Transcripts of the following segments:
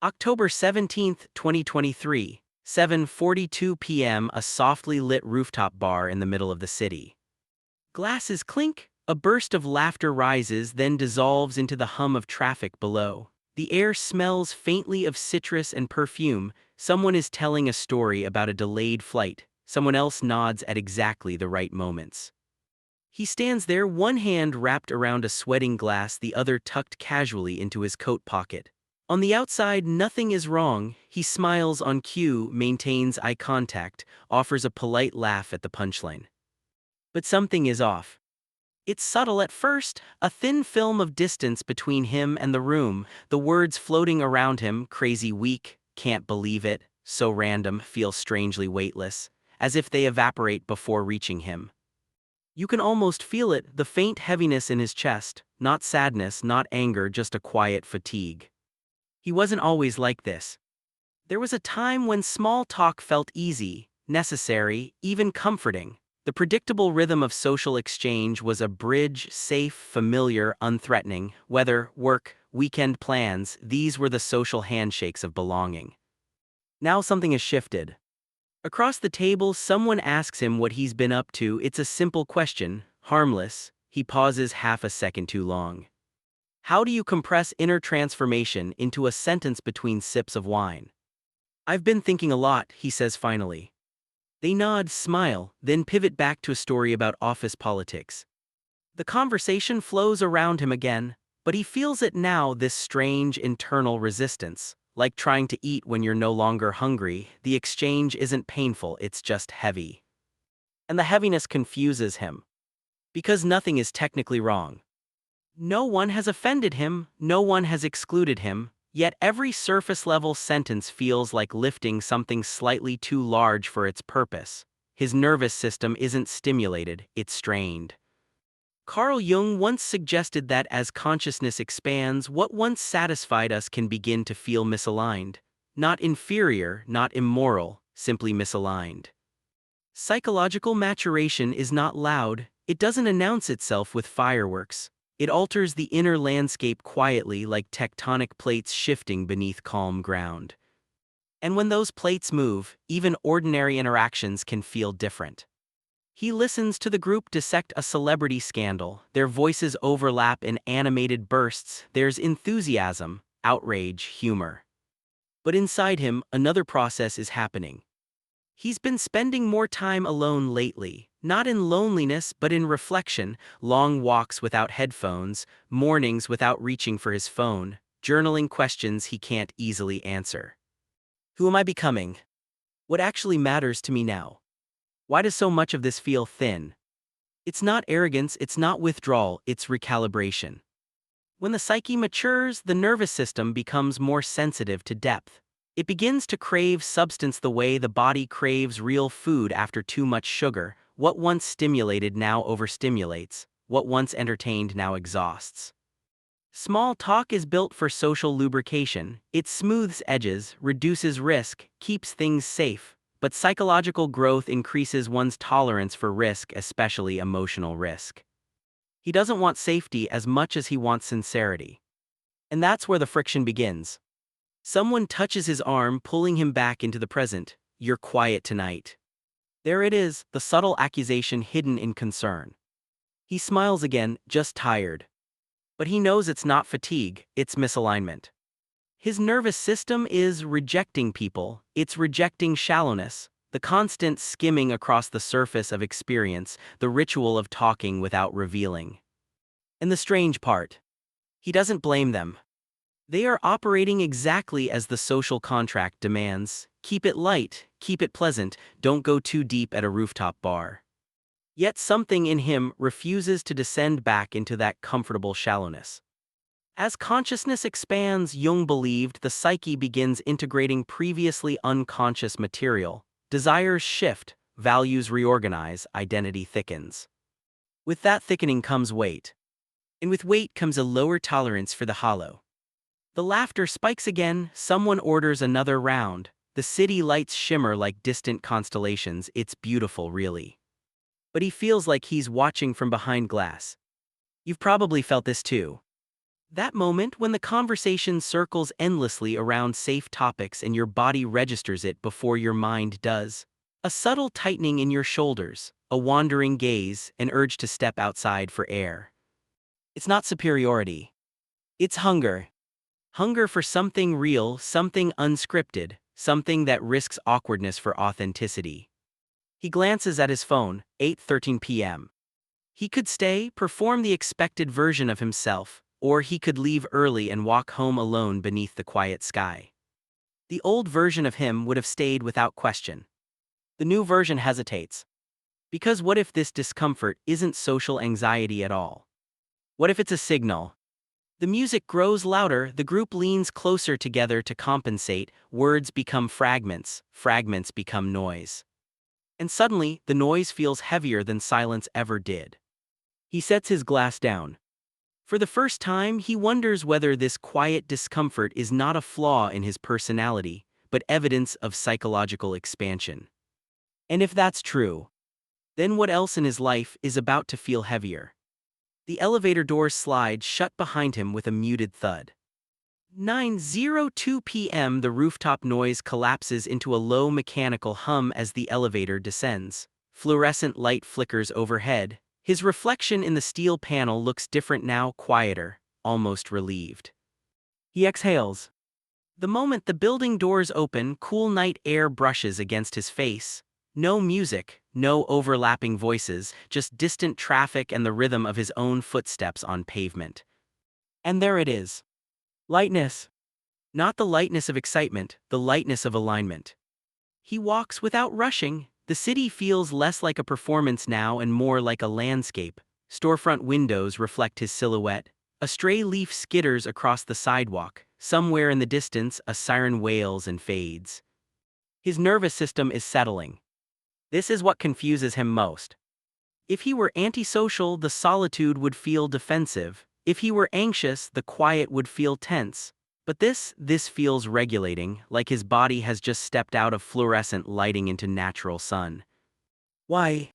October 17th, 2023, 7:42 p.m. A softly lit rooftop bar in the middle of the city. Glasses clink, a burst of laughter rises then dissolves into the hum of traffic below. The air smells faintly of citrus and perfume. Someone is telling a story about a delayed flight. Someone else nods at exactly the right moments. He stands there, one hand wrapped around a sweating glass, the other tucked casually into his coat pocket. On the outside, nothing is wrong. He smiles on cue, maintains eye contact, offers a polite laugh at the punchline. But something is off. It's subtle at first, a thin film of distance between him and the room, the words floating around him, crazy week, can't believe it, so random, feel strangely weightless, as if they evaporate before reaching him. You can almost feel it, the faint heaviness in his chest, not sadness, not anger, just a quiet fatigue. He wasn't always like this. There was a time when small talk felt easy, necessary, even comforting. The predictable rhythm of social exchange was a bridge, safe, familiar, unthreatening. Weather, work, weekend plans, these were the social handshakes of belonging. Now something has shifted. Across the table, someone asks him what he's been up to. It's a simple question, harmless. He pauses half a second too long. How do you compress inner transformation into a sentence between sips of wine? I've been thinking a lot, he says finally. They nod, smile, then pivot back to a story about office politics. The conversation flows around him again, but he feels it now, this strange internal resistance. Like trying to eat when you're no longer hungry, the exchange isn't painful, it's just heavy. And the heaviness confuses him. Because nothing is technically wrong. No one has offended him, no one has excluded him, yet every surface-level sentence feels like lifting something slightly too large for its purpose. His nervous system isn't stimulated, it's strained. Carl Jung once suggested that as consciousness expands, what once satisfied us can begin to feel misaligned. Not inferior, not immoral, simply misaligned. Psychological maturation is not loud, it doesn't announce itself with fireworks. It alters the inner landscape quietly, like tectonic plates shifting beneath calm ground. And when those plates move, even ordinary interactions can feel different. He listens to the group dissect a celebrity scandal. Their voices overlap in animated bursts. There's enthusiasm, outrage, humor. But inside him, another process is happening. He's been spending more time alone lately, not in loneliness but in reflection, long walks without headphones, mornings without reaching for his phone, journaling questions he can't easily answer. Who am I becoming? What actually matters to me now? Why does so much of this feel thin? It's not arrogance, it's not withdrawal, it's recalibration. When the psyche matures, the nervous system becomes more sensitive to depth. It begins to crave substance the way the body craves real food after too much sugar. What once stimulated now overstimulates. What once entertained now exhausts. Small talk is built for social lubrication. It smooths edges, reduces risk, keeps things safe. But psychological growth increases one's tolerance for risk, especially emotional risk. He doesn't want safety as much as he wants sincerity. And that's where the friction begins. Someone touches his arm, pulling him back into the present. You're quiet tonight. There it is, the subtle accusation hidden in concern. He smiles again, just tired. But he knows it's not fatigue, it's misalignment. His nervous system is rejecting people, it's rejecting shallowness, the constant skimming across the surface of experience, the ritual of talking without revealing. And the strange part, he doesn't blame them. They are operating exactly as the social contract demands. Keep it light, keep it pleasant, don't go too deep at a rooftop bar. Yet something in him refuses to descend back into that comfortable shallowness. As consciousness expands, Jung believed, the psyche begins integrating previously unconscious material. Desires shift, values reorganize, identity thickens. With that thickening comes weight. And with weight comes a lower tolerance for the hollow. The laughter spikes again, someone orders another round. The city lights shimmer like distant constellations, it's beautiful really. But he feels like he's watching from behind glass. You've probably felt this too. That moment when the conversation circles endlessly around safe topics and your body registers it before your mind does. A subtle tightening in your shoulders, a wandering gaze, an urge to step outside for air. It's not superiority. It's hunger. Hunger for something real, something unscripted, something that risks awkwardness for authenticity. He glances at his phone, 8:13 p.m. He could stay, perform the expected version of himself, or he could leave early and walk home alone beneath the quiet sky. The old version of him would have stayed without question. The new version hesitates. Because what if this discomfort isn't social anxiety at all? What if it's a signal? The music grows louder, the group leans closer together to compensate, words become fragments, fragments become noise. And suddenly, the noise feels heavier than silence ever did. He sets his glass down. For the first time, he wonders whether this quiet discomfort is not a flaw in his personality, but evidence of psychological expansion. And if that's true, then what else in his life is about to feel heavier? The elevator doors slide shut behind him with a muted thud. 9:02 p.m. The rooftop noise collapses into a low mechanical hum as the elevator descends. Fluorescent light flickers overhead. His reflection in the steel panel looks different now, quieter, almost relieved. He exhales. The moment the building doors open, cool night air brushes against his face. No music, no overlapping voices, just distant traffic and the rhythm of his own footsteps on pavement. And there it is. Lightness. Not the lightness of excitement, the lightness of alignment. He walks without rushing. The city feels less like a performance now and more like a landscape. Storefront windows reflect his silhouette. A stray leaf skitters across the sidewalk. Somewhere in the distance, a siren wails and fades. His nervous system is settling. This is what confuses him most. If he were antisocial, the solitude would feel defensive. If he were anxious, the quiet would feel tense. But this feels regulating, like his body has just stepped out of fluorescent lighting into natural sun. Why?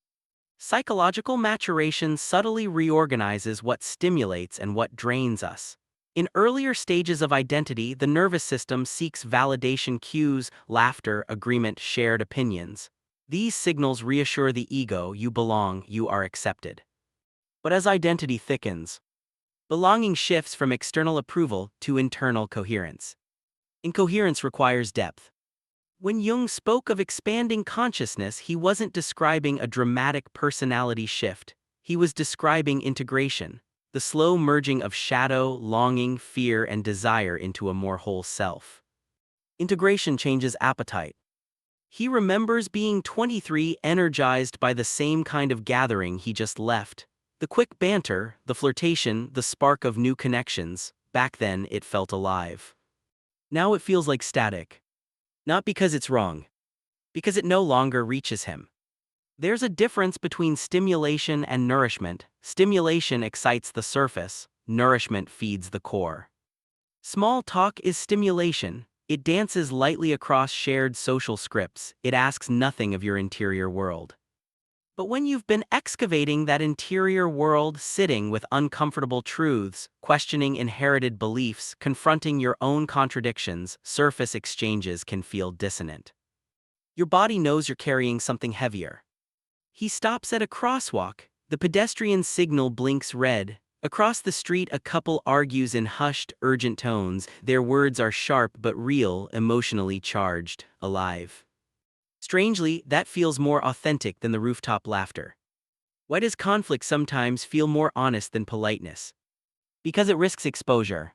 Psychological maturation subtly reorganizes what stimulates and what drains us. In earlier stages of identity, the nervous system seeks validation cues, laughter, agreement, shared opinions. These signals reassure the ego: you belong, you are accepted. But as identity thickens, belonging shifts from external approval to internal coherence. Incoherence requires depth. When Jung spoke of expanding consciousness, he wasn't describing a dramatic personality shift. He was describing integration, the slow merging of shadow, longing, fear, and desire into a more whole self. Integration changes appetite. He remembers being 23, energized by the same kind of gathering he just left. The quick banter, the flirtation, the spark of new connections. Back then, it felt alive. Now it feels like static. Not because it's wrong, because it no longer reaches him. There's a difference between stimulation and nourishment. Stimulation excites the surface, nourishment feeds the core. Small talk is stimulation. It dances lightly across shared social scripts. It asks nothing of your interior world. But when you've been excavating that interior world, sitting with uncomfortable truths, questioning inherited beliefs, confronting your own contradictions, surface exchanges can feel dissonant. Your body knows you're carrying something heavier. He stops at a crosswalk. The pedestrian signal blinks red. Across the street, a couple argues in hushed, urgent tones. Their words are sharp but real, emotionally charged, alive. Strangely, that feels more authentic than the rooftop laughter. Why does conflict sometimes feel more honest than politeness? Because it risks exposure.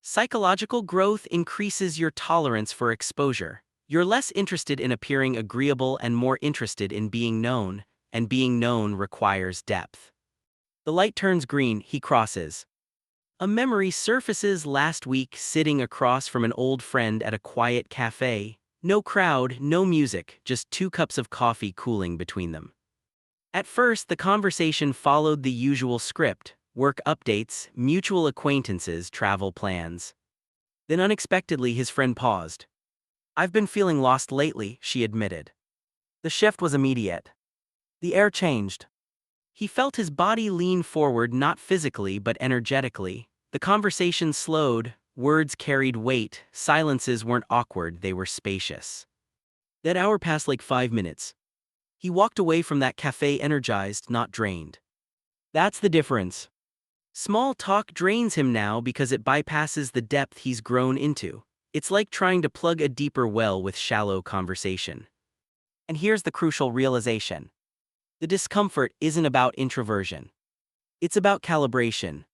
Psychological growth increases your tolerance for exposure. You're less interested in appearing agreeable and more interested in being known, and being known requires depth. The light turns green, he crosses. A memory surfaces: last week, sitting across from an old friend at a quiet cafe. No crowd, no music, just 2 cups of coffee cooling between them. At first, the conversation followed the usual script: work updates, mutual acquaintances, travel plans. Then unexpectedly, his friend paused. "I've been feeling lost lately," she admitted. The shift was immediate. The air changed. He felt his body lean forward, not physically but energetically. The conversation slowed, words carried weight, silences weren't awkward, they were spacious. That hour passed like 5 minutes. He walked away from that cafe energized, not drained. That's the difference. Small talk drains him now because it bypasses the depth he's grown into. It's like trying to plug a deeper well with shallow conversation. And here's the crucial realization. The discomfort isn't about introversion. It's about calibration.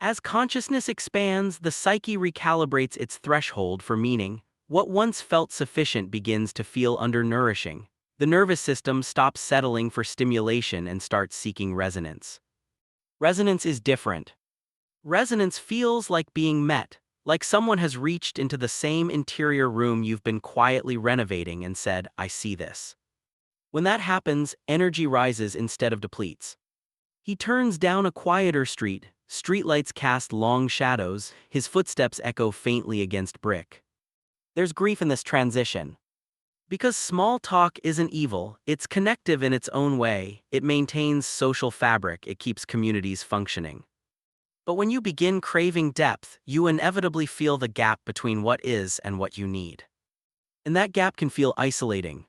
As consciousness expands, the psyche recalibrates its threshold for meaning. What once felt sufficient begins to feel undernourishing. The nervous system stops settling for stimulation and starts seeking resonance. Resonance is different. Resonance feels like being met, like someone has reached into the same interior room you've been quietly renovating and said, "I see this." When that happens, energy rises instead of depletes. He turns down a quieter street, streetlights cast long shadows, his footsteps echo faintly against brick. There's grief in this transition. Because small talk isn't evil, it's connective in its own way, it maintains social fabric, it keeps communities functioning. But when you begin craving depth, you inevitably feel the gap between what is and what you need. And that gap can feel isolating.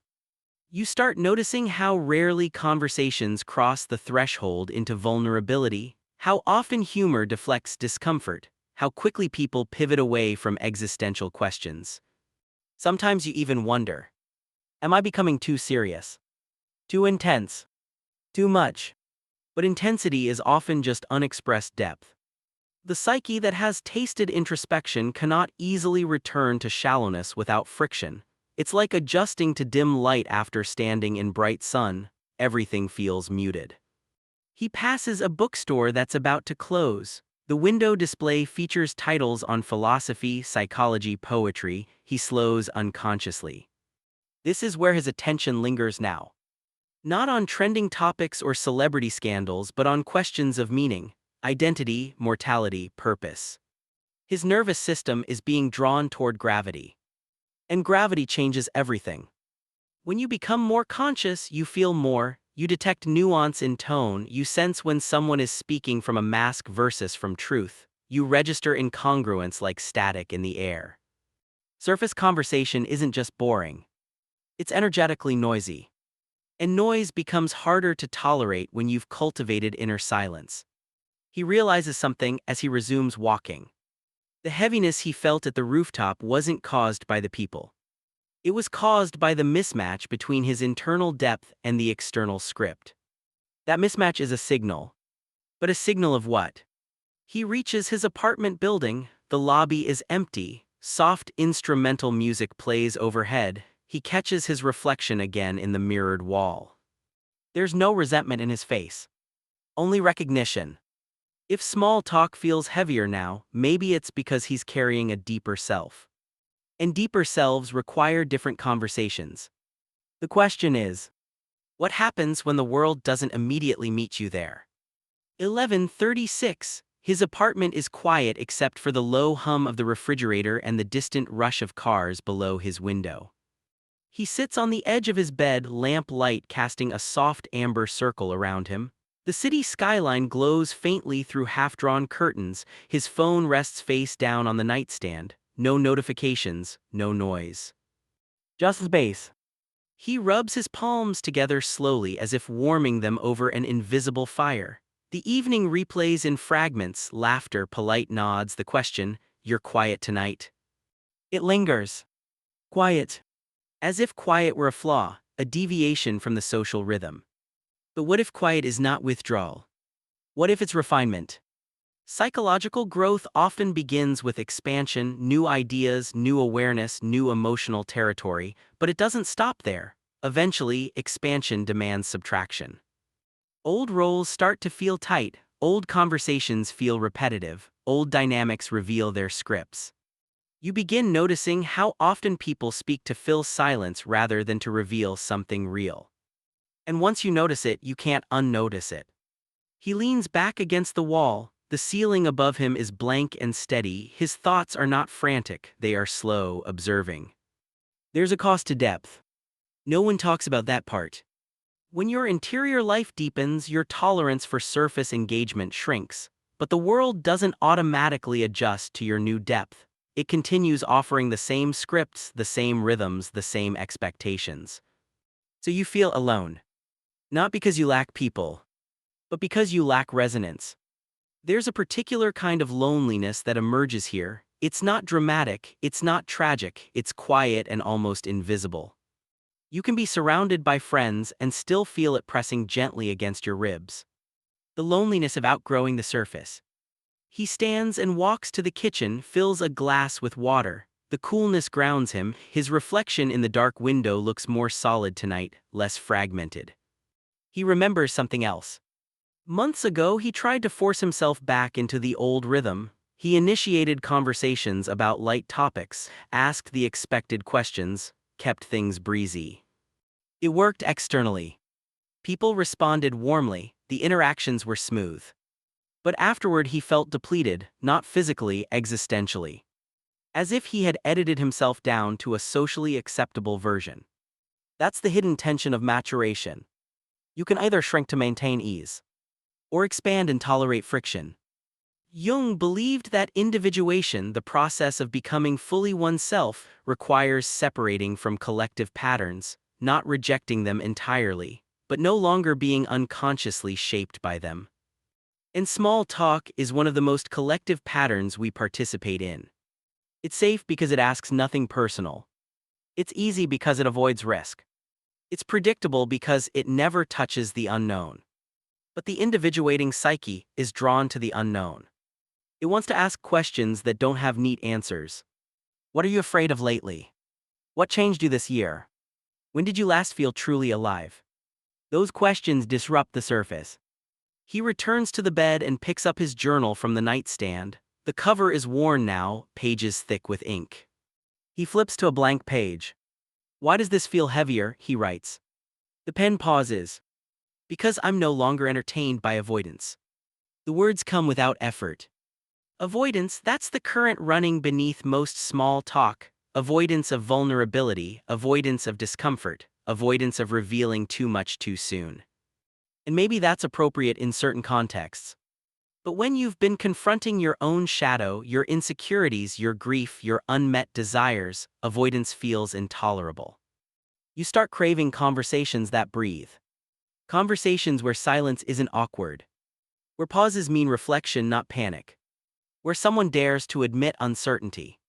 You start noticing how rarely conversations cross the threshold into vulnerability, how often humor deflects discomfort, how quickly people pivot away from existential questions. Sometimes you even wonder, am I becoming too serious? Too intense? Too much? But intensity is often just unexpressed depth. The psyche that has tasted introspection cannot easily return to shallowness without friction. It's like adjusting to dim light after standing in bright sun. Everything feels muted. He passes a bookstore that's about to close. The window display features titles on philosophy, psychology, poetry. He slows unconsciously. This is where his attention lingers now. Not on trending topics or celebrity scandals, but on questions of meaning, identity, mortality, purpose. His nervous system is being drawn toward gravity. And gravity changes everything. When you become more conscious, you feel more, you detect nuance in tone, you sense when someone is speaking from a mask versus from truth. You register incongruence like static in the air. Surface conversation isn't just boring. It's energetically noisy. And noise becomes harder to tolerate when you've cultivated inner silence. He realizes something as he resumes walking. The heaviness he felt at the rooftop wasn't caused by the people. It was caused by the mismatch between his internal depth and the external script. That mismatch is a signal. But a signal of what? He reaches his apartment building, the lobby is empty, soft instrumental music plays overhead, he catches his reflection again in the mirrored wall. There's no resentment in his face. Only recognition. If small talk feels heavier now, maybe it's because he's carrying a deeper self. And deeper selves require different conversations. The question is, what happens when the world doesn't immediately meet you there? 11:36. His apartment is quiet except for the low hum of the refrigerator and the distant rush of cars below his window. He sits on the edge of his bed, lamp light casting a soft amber circle around him. The city skyline glows faintly through half-drawn curtains. His phone rests face down on the nightstand. No notifications, no noise. Just space. He rubs his palms together slowly as if warming them over an invisible fire. The evening replays in fragments, laughter, polite nods, the question, "You're quiet tonight?" It lingers. Quiet. As if quiet were a flaw, a deviation from the social rhythm. But what if quiet is not withdrawal? What if it's refinement? Psychological growth often begins with expansion, new ideas, new awareness, new emotional territory, but it doesn't stop there. Eventually, expansion demands subtraction. Old roles start to feel tight, old conversations feel repetitive, old dynamics reveal their scripts. You begin noticing how often people speak to fill silence rather than to reveal something real. And once you notice it, you can't unnotice it. He leans back against the wall, the ceiling above him is blank and steady, his thoughts are not frantic, they are slow, observing. There's a cost to depth. No one talks about that part. When your interior life deepens, your tolerance for surface engagement shrinks. But the world doesn't automatically adjust to your new depth. It continues offering the same scripts, the same rhythms, the same expectations. So you feel alone. Not because you lack people, but because you lack resonance. There's a particular kind of loneliness that emerges here. It's not dramatic, it's not tragic, it's quiet and almost invisible. You can be surrounded by friends and still feel it pressing gently against your ribs. The loneliness of outgrowing the surface. He stands and walks to the kitchen, fills a glass with water. The coolness grounds him, his reflection in the dark window looks more solid tonight, less fragmented. He remembers something else. Months ago, he tried to force himself back into the old rhythm. He initiated conversations about light topics, asked the expected questions, kept things breezy. It worked externally. People responded warmly, the interactions were smooth. But afterward he felt depleted, not physically, existentially. As if he had edited himself down to a socially acceptable version. That's the hidden tension of maturation. You can either shrink to maintain ease, or expand and tolerate friction. Jung believed that individuation, the process of becoming fully oneself, requires separating from collective patterns, not rejecting them entirely, but no longer being unconsciously shaped by them. And small talk is one of the most collective patterns we participate in. It's safe because it asks nothing personal. It's easy because it avoids risk. It's predictable because it never touches the unknown. But the individuating psyche is drawn to the unknown. It wants to ask questions that don't have neat answers. What are you afraid of lately? What changed you this year? When did you last feel truly alive? Those questions disrupt the surface. He returns to the bed and picks up his journal from the nightstand. The cover is worn now, pages thick with ink. He flips to a blank page. Why does this feel heavier? He writes. The pen pauses. Because I'm no longer entertained by avoidance. The words come without effort. Avoidance, that's the current running beneath most small talk. Avoidance of vulnerability, avoidance of discomfort, avoidance of revealing too much too soon. And maybe that's appropriate in certain contexts. But when you've been confronting your own shadow, your insecurities, your grief, your unmet desires, avoidance feels intolerable. You start craving conversations that breathe. Conversations where silence isn't awkward. Where pauses mean reflection, not panic. Where someone dares to admit uncertainty.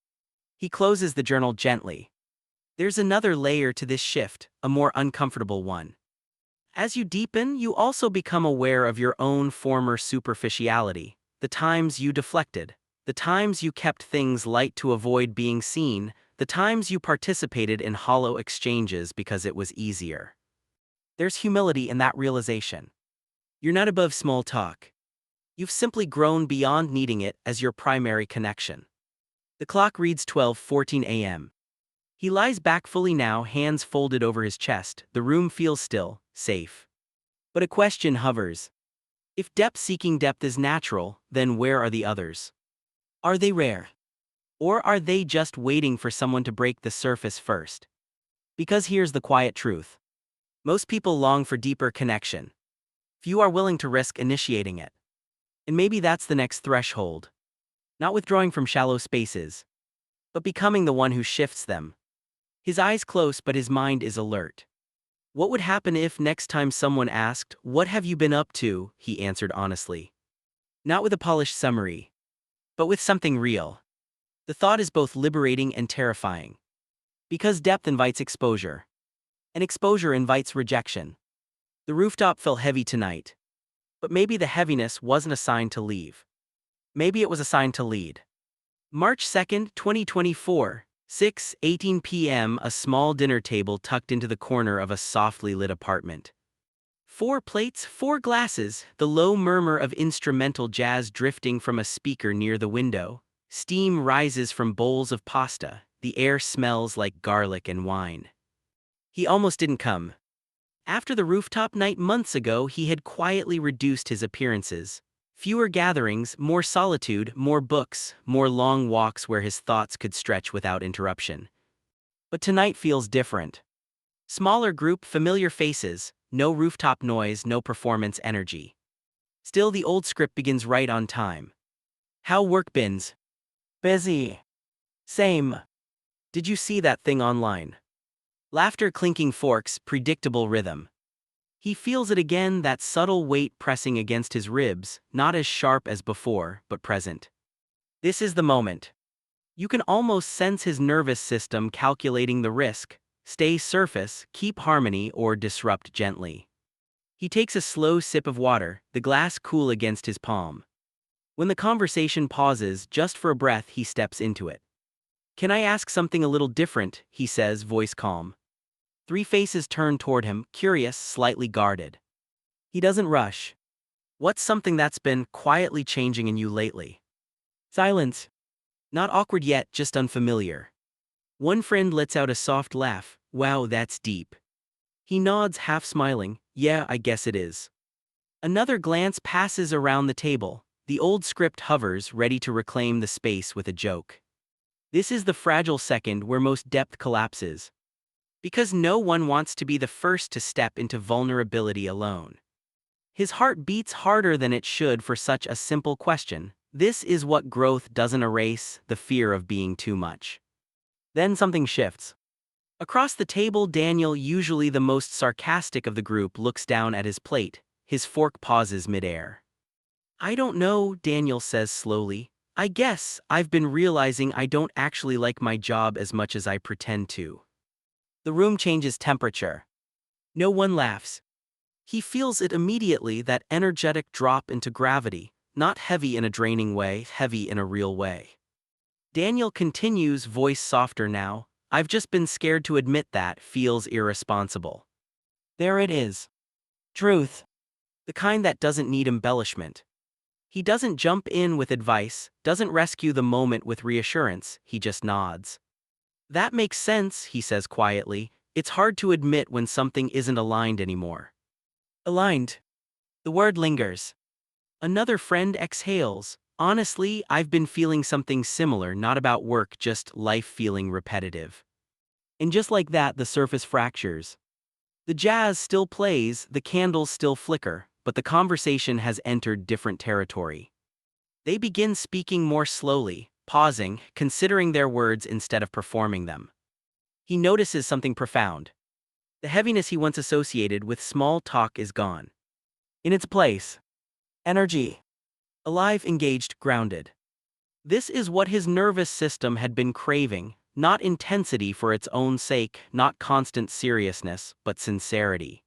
He closes the journal gently. There's another layer to this shift, a more uncomfortable one. As you deepen, you also become aware of your own former superficiality, the times you deflected, the times you kept things light to avoid being seen, the times you participated in hollow exchanges because it was easier. There's humility in that realization. You're not above small talk. You've simply grown beyond needing it as your primary connection. The clock reads 12:14 a.m. He lies back fully now, hands folded over his chest. The room feels still, safe. But a question hovers. If depth-seeking depth is natural, then where are the others? Are they rare? Or are they just waiting for someone to break the surface first? Because here's the quiet truth. Most people long for deeper connection. Few are willing to risk initiating it. And maybe that's the next threshold. Not withdrawing from shallow spaces, but becoming the one who shifts them. His eyes close, but his mind is alert. What would happen if next time someone asked, "What have you been up to?" he answered honestly. Not with a polished summary, but with something real. The thought is both liberating and terrifying. Because depth invites exposure. And exposure invites rejection. The rooftop felt heavy tonight. But maybe the heaviness wasn't a sign to leave. Maybe it was a sign to lead. March 2nd, 2024, 6:18 p.m. A small dinner table tucked into the corner of a softly lit apartment. 4 plates, 4 glasses, the low murmur of instrumental jazz drifting from a speaker near the window. Steam rises from bowls of pasta. The air smells like garlic and wine. He almost didn't come. After the rooftop night months ago, he had quietly reduced his appearances. Fewer gatherings, more solitude, more books, more long walks where his thoughts could stretch without interruption. But tonight feels different. Smaller group, familiar faces, no rooftop noise, no performance energy. Still, the old script begins right on time. How work bins? Busy. Same. Did you see that thing online? Laughter clinking forks, predictable rhythm. He feels it again, that subtle weight pressing against his ribs, not as sharp as before, but present. This is the moment. You can almost sense his nervous system calculating the risk: stay surface, keep harmony, or disrupt gently. He takes a slow sip of water, the glass cool against his palm. When the conversation pauses just for a breath, he steps into it. Can I ask something a little different? He says, voice calm. Three faces turn toward him, curious, slightly guarded. He doesn't rush. What's something that's been quietly changing in you lately? Silence. Not awkward yet, just unfamiliar. One friend lets out a soft laugh. Wow, that's deep. He nods, half smiling. Yeah, I guess it is. Another glance passes around the table. The old script hovers, ready to reclaim the space with a joke. This is the fragile second where most depth collapses. Because no one wants to be the first to step into vulnerability alone. His heart beats harder than it should for such a simple question. This is what growth doesn't erase: the fear of being too much. Then something shifts. Across the table, Daniel, usually the most sarcastic of the group, looks down at his plate. His fork pauses midair. I don't know, Daniel says slowly. I guess I've been realizing I don't actually like my job as much as I pretend to. The room changes temperature. No one laughs. He feels it immediately, that energetic drop into gravity, not heavy in a draining way, heavy in a real way. Daniel continues, voice softer now. I've just been scared to admit that. Feels irresponsible. There it is. Truth. The kind that doesn't need embellishment. He doesn't jump in with advice, doesn't rescue the moment with reassurance, he just nods. That makes sense, he says quietly. It's hard to admit when something isn't aligned anymore. Aligned. The word lingers. Another friend exhales. Honestly, I've been feeling something similar, not about work, just life feeling repetitive. And just like that, the surface fractures. The jazz still plays, the candles still flicker, but the conversation has entered different territory. They begin speaking more slowly, pausing, considering their words instead of performing them. He notices something profound. The heaviness he once associated with small talk is gone. In its place, energy. Alive, engaged, grounded. This is what his nervous system had been craving, not intensity for its own sake, not constant seriousness, but sincerity.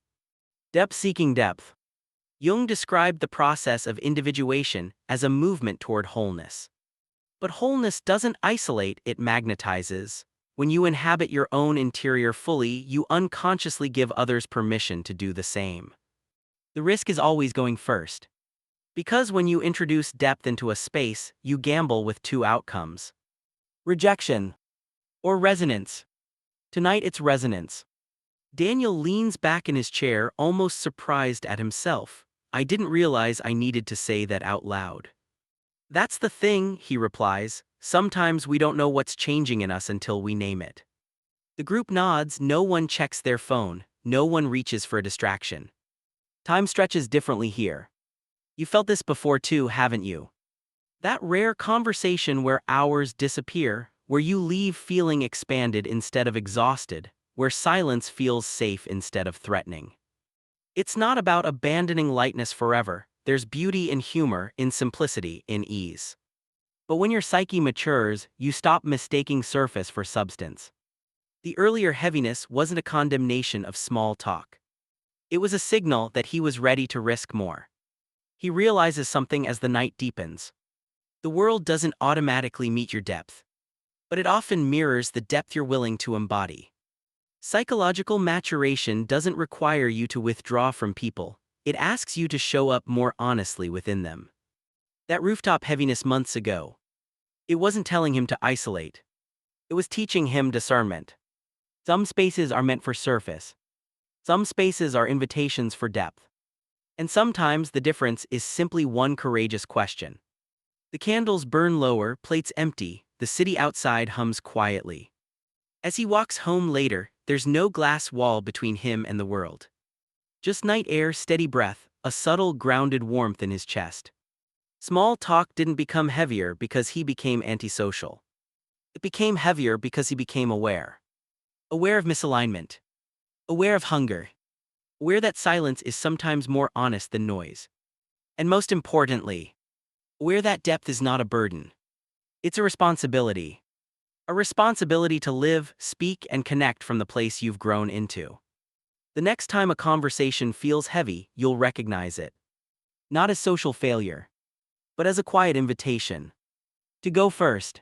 Depth seeking depth. Jung described the process of individuation as a movement toward wholeness. But wholeness doesn't isolate, it magnetizes. When you inhabit your own interior fully, you unconsciously give others permission to do the same. The risk is always going first. Because when you introduce depth into a space, you gamble with two outcomes: rejection or resonance. Tonight it's resonance. Daniel leans back in his chair, almost surprised at himself. I didn't realize I needed to say that out loud. That's the thing, he replies. Sometimes we don't know what's changing in us until we name it. The group nods, no one checks their phone, no one reaches for a distraction. Time stretches differently here. You felt this before too, haven't you? That rare conversation where hours disappear, where you leave feeling expanded instead of exhausted, where silence feels safe instead of threatening. It's not about abandoning lightness forever. There's beauty in humor, in simplicity, in ease. But when your psyche matures, you stop mistaking surface for substance. The earlier heaviness wasn't a condemnation of small talk. It was a signal that he was ready to risk more. He realizes something as the night deepens. The world doesn't automatically meet your depth, but it often mirrors the depth you're willing to embody. Psychological maturation doesn't require you to withdraw from people, it asks you to show up more honestly within them. That rooftop heaviness months ago, it wasn't telling him to isolate. It was teaching him discernment. Some spaces are meant for surface. Some spaces are invitations for depth. And sometimes the difference is simply one courageous question. The candles burn lower, plates empty, the city outside hums quietly. As he walks home later, there's no glass wall between him and the world. Just night air, steady breath, a subtle grounded warmth in his chest. Small talk didn't become heavier because he became antisocial. It became heavier because he became aware. Aware of misalignment. Aware of hunger. Aware that silence is sometimes more honest than noise. And most importantly, aware that depth is not a burden. It's a responsibility. A responsibility to live, speak, and connect from the place you've grown into. The next time a conversation feels heavy, you'll recognize it. Not as social failure, but as a quiet invitation to go first.